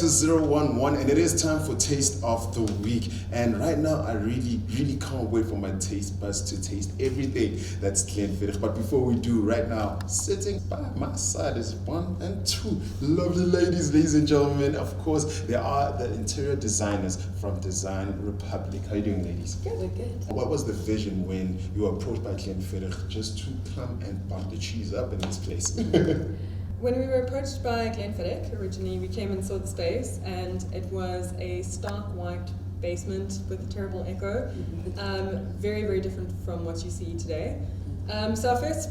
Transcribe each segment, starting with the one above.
to 011, and it is time for Taste of the Week. And right now, I really can't wait for my taste buds to taste everything that's Glenfiddich. But before we do, right now, sitting by my side is one and two lovely ladies and gentlemen. Of course, they are the interior designers from Design Republic. How are you doing, ladies? Good, we're good. What was the vision when you were approached by Glenfiddich just to come and bump the cheese up in this place? When we were approached by Glenfiddich, originally we came and saw the space, and it was a stark white basement with a terrible echo, very, very different from what you see today. So our first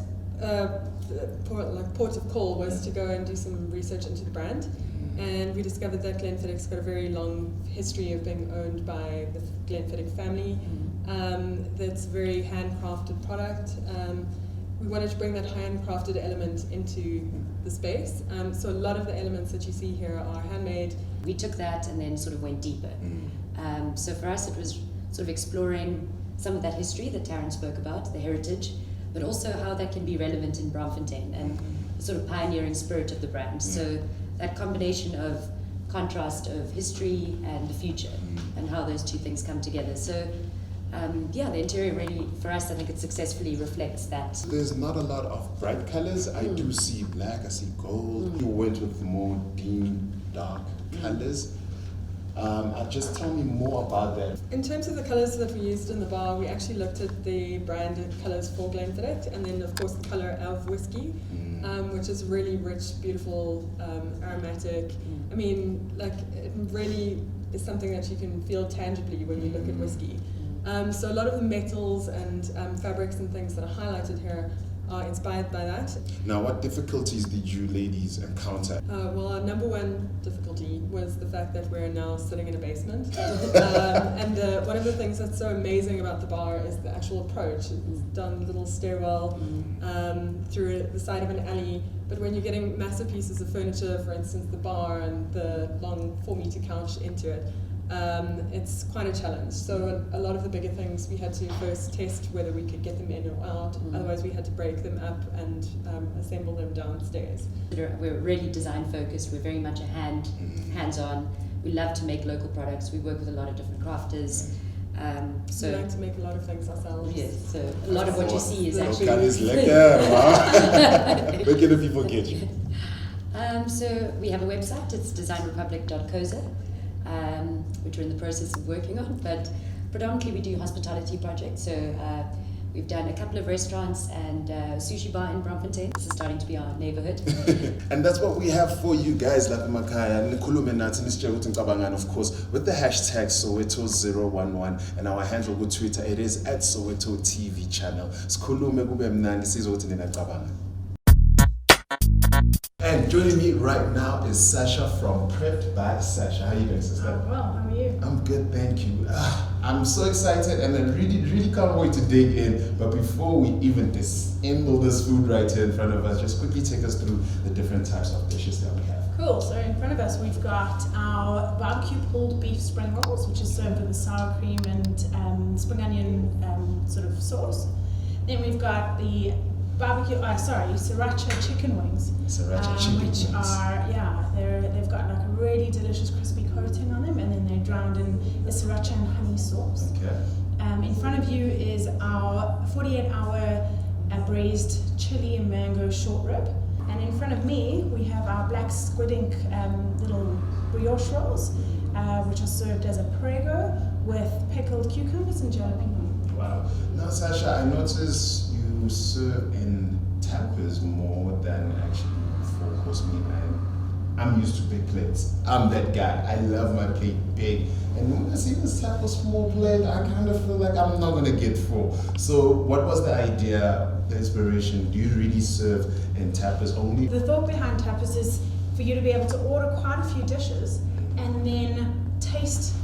port of call was to go and do some research into the brand, and we discovered that Glenfiddich's got a very long history of being owned by the Glenfiddich family. That's a very handcrafted product. We wanted to bring that handcrafted element into the space. So a lot of the elements that you see here are handmade. We took that and then sort of went deeper. So for us it was sort of exploring some of that history that Taryn spoke about, the heritage, but also how that can be relevant in Braamfontein and the sort of pioneering spirit of the brand. So that combination of contrast of history and the future and how those two things come together. So the interior really, for us, I think it successfully reflects that. There's not a lot of bright colors. I do see black, I see gold. You went with more dim, dark colors. Just tell me more about that. In terms of the colors that we used in the bar, we actually looked at the branded colors for Glenfiddich, and then of course the color of whiskey, which is really rich, beautiful, aromatic. I mean, like, it really is something that you can feel tangibly when you look at whiskey. So a lot of the metals and fabrics and things that are highlighted here are inspired by that. Now, what difficulties did you ladies encounter? Well, our number one difficulty was the fact that we're now sitting in a basement. And one of the things that's so amazing about the bar is the actual approach. It's done a little stairwell through the side of an alley. But when you're getting massive pieces of furniture, for instance the bar and the long 4-meter couch into it, it's quite a challenge. So a lot of the bigger things we had to first test whether we could get them in or out. Otherwise we had to break them up and assemble them downstairs. We're really design focused. We're very much a hands-on. We love to make local products. We work with a lot of different crafters. We like to make a lot of things ourselves. Yes, so a lot of what you see is actually... Local is lekker, wow. Where can the people get you? So we have a website. It's designrepublic.co.za. Which we're in the process of working on, but predominantly we do hospitality projects. So we've done a couple of restaurants and a sushi bar in Braamfontein. This is starting to be our neighborhood. And that's what we have for you guys, Lapha Makaya, Nikulume Nathi, Mr. Utinkabangan, of course, with the hashtag Soweto011, and our handle with Twitter, it is at Soweto TV channel. Skulume kube mnandi sizothi nina cabanga. And joining me right now is Sasha from Prepped by Sasha. How are you doing, sister? I'm well, how are you? I'm good, thank you. I'm so excited and I really can't wait to dig in. But before we even disassemble this food right here in front of us, just quickly take us through the different types of dishes that we have. Cool, so in front of us we've got our barbecue pulled beef spring rolls, which is served with a sour cream and spring onion sort of sauce. Then we've got the sriracha chicken wings. Sriracha chicken which wings. They've got like a really delicious crispy coating on them, and then they're drowned in the sriracha and honey sauce. Okay. In front of you is our 48-hour braised chili and mango short rib. And in front of me, we have our black squid ink little brioche rolls, which are served as a prego with pickled cucumbers and jalapeno. Wow. Now, Sasha, I noticed you serve in tapas more than actually 4-course meal. I'm used to big plates. I'm that guy. I love my plate big. And when I see this type of small plate, I kind of feel like I'm not going to get full. So what was the idea, the inspiration? Do you really serve in tapas only? The thought behind tapas is for you to be able to order quite a few dishes and then taste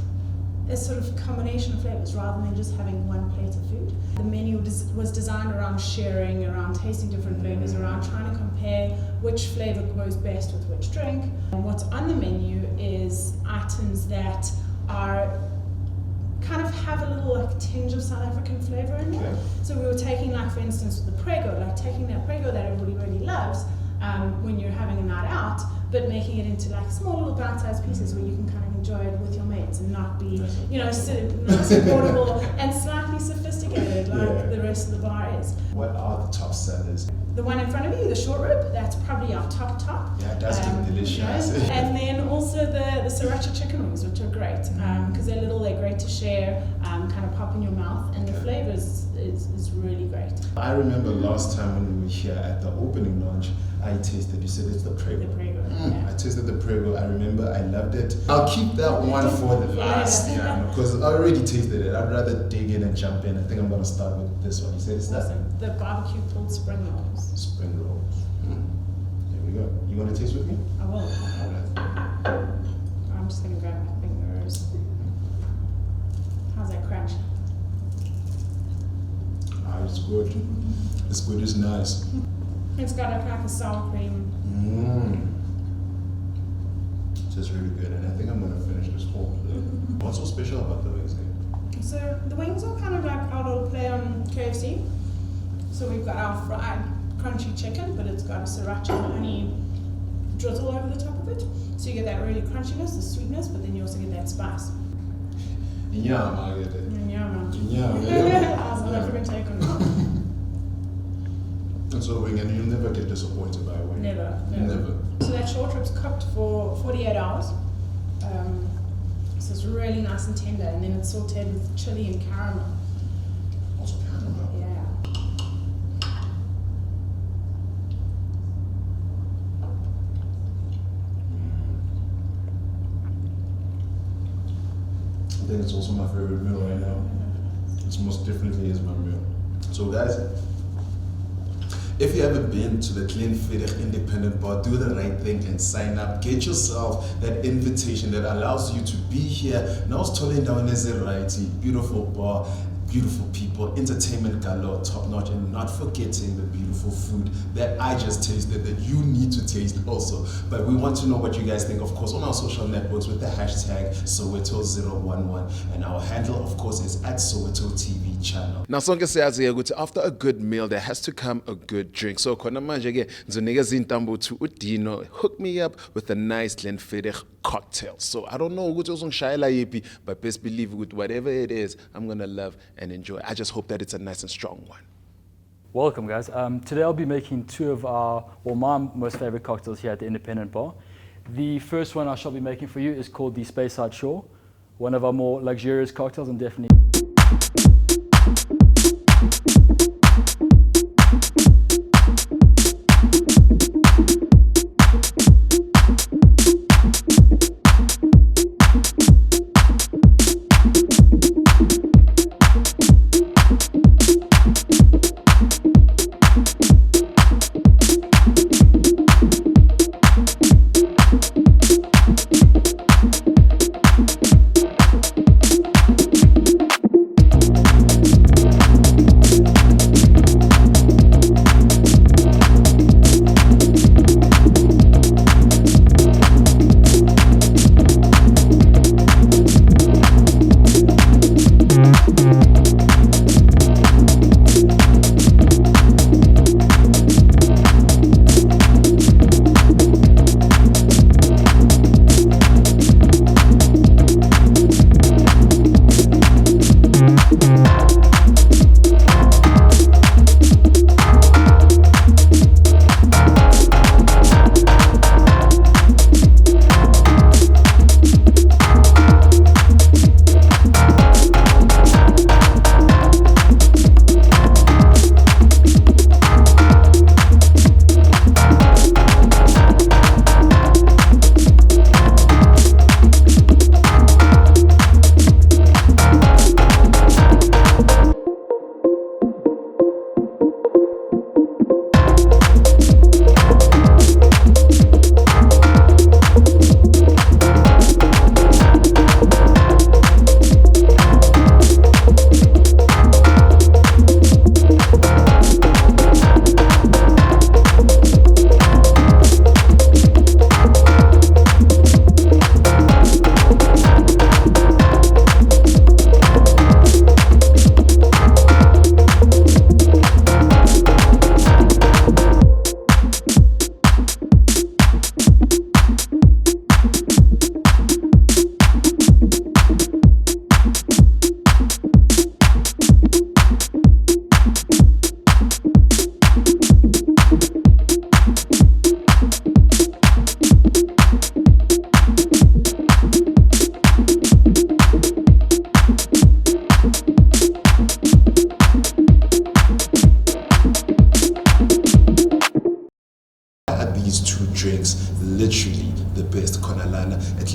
a sort of combination of flavors rather than just having one plate of food. The menu was designed around sharing, around tasting different flavors, around trying to compare which flavor goes best with which drink. And what's on the menu is items that are kind of have a little like tinge of South African flavor in there. So we were taking, like for instance, the prego, like taking that prego that everybody really loves when you're having a night out, but making it into like small little bite-sized pieces where you can kind of enjoy it with your mates and not be, you know, nice and portable and slightly sophisticated like the rest of the bar is. What are the top sellers? The one in front of you, the short rib, that's probably our top. Yeah, it does look delicious. You know? And then also the sriracha chicken wings, which are great because they're little, they're great to share, kind of pop in your mouth, and the flavor is really great. I remember last time when we were here at the opening launch, I tasted, you said it's the Prego. The Prego, yeah. I tasted the Prego, I remember, I loved it. I'll keep that one for the last, because I already tasted it. I'd rather dig in and jump in. I think I'm going to start with this one. You said it's that? The barbecue pulled spring rolls. Spring rolls. There we go. You want to taste with me? I will. I'm just going to grab my fingers. How's that crunch? It's good. It's good, it's nice. It's got like a sour cream. It's really good, and I think I'm gonna finish this whole. What's so special about the wings? So the wings are kind of like our little play on KFC. So we've got our fried crunchy chicken, but it's got a sriracha and honey drizzle over the top of it. So you get that really crunchiness, the sweetness, but then you also get that spice. Yeah, I get it. Yeah. How's South African take on that? And so, and you'll never get disappointed by a wing. Never. So So that short rib's cooked for 48 hours. So it's really nice and tender, and then it's sauteed with chili and caramel. Also caramel. Yeah. I think it's also my favorite meal right now. It's most definitely is my meal. So guys, if you haven't been to the Glenfiddich Independent Bar, do the right thing and sign up. Get yourself that invitation that allows you to be here. Now it's totally down as a variety. Beautiful bar, beautiful people, entertainment galore, top notch, and not forgetting the beautiful food that I just tasted that you need to taste also. But we want to know what you guys think, of course, on our social networks with the hashtag Soweto011, and our handle, of course, is at Soweto TV channel. Now sonke siyazi ukuthi after a good meal there has to come a good drink. So khona manje ke ngizonikeza intambo to uDino, hook me up with a nice Glenfiddich cocktail. So I don't know ukuthi uzongishayela yipi, but best believe with whatever it is, I'm going to love and enjoy. I just hope that it's a nice and strong one. Welcome guys. Today I'll be making two of my most favorite cocktails here at the Independent Bar. The first one I shall be making for you is called the Speyside Shore, one of our more luxurious cocktails and definitely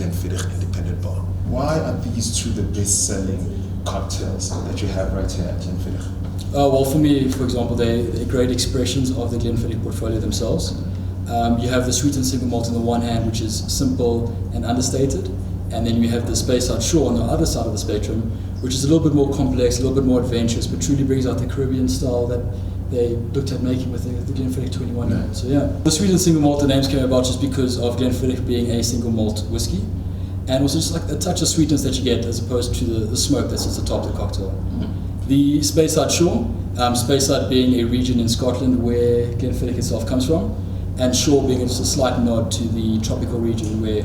Glenfiddich Independent Bar. Why are these two the best-selling cocktails that you have right here at Glenfiddich? Well, for me, for example, they're great expressions of the Glenfiddich portfolio themselves. You have the sweet and single malt on the one hand, which is simple and understated, and then you have the Speyside Shore on the other side of the spectrum, which is a little bit more complex, a little bit more adventurous, but truly brings out the Caribbean style that they looked at making with the Glenfiddich 21 year old. So yeah, the sweet and single malt, the names came about just because of Glenfiddich being a single malt whiskey, and also just like a touch of sweetness that you get as opposed to the smoke that sits atop the cocktail. The Speyside Shore, Speyside being a region in Scotland where Glenfiddich itself comes from, and Shore being just a slight nod to the tropical region where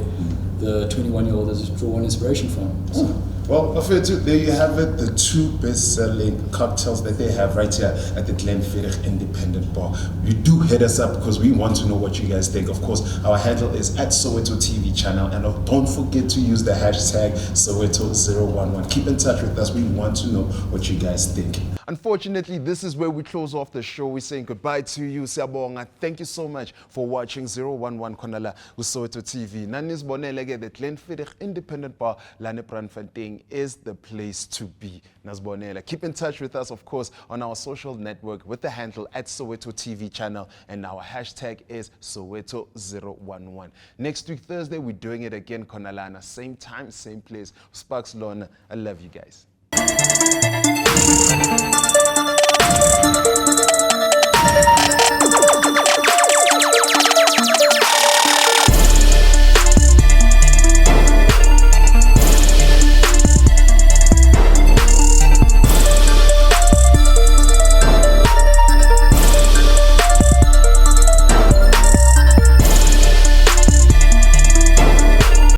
the 21-year-old has drawn inspiration from. So. Well, Soweto, there you have it, the two best-selling cocktails that they have right here at the Glenfiddich Independent Bar. You do hit us up because we want to know what you guys think. Of course, our handle is at Soweto TV channel, and don't forget to use the hashtag Soweto011. Keep in touch with us. We want to know what you guys think. Unfortunately, this is where we close off the show. We're saying goodbye to you, Siyabonga. Thank you so much for watching 011 Konala with Soweto TV. Nanis Bonelege, the Glenfiddich Independent Bar, Lane Brandfontein is the place to be. Nasbonela. Keep in touch with us, of course, on our social network with the handle at Soweto TV channel, and our hashtag is Soweto011. Next week, Thursday, we're doing it again, Konalana. Same time, same place. Sparks Lorna. I love you guys.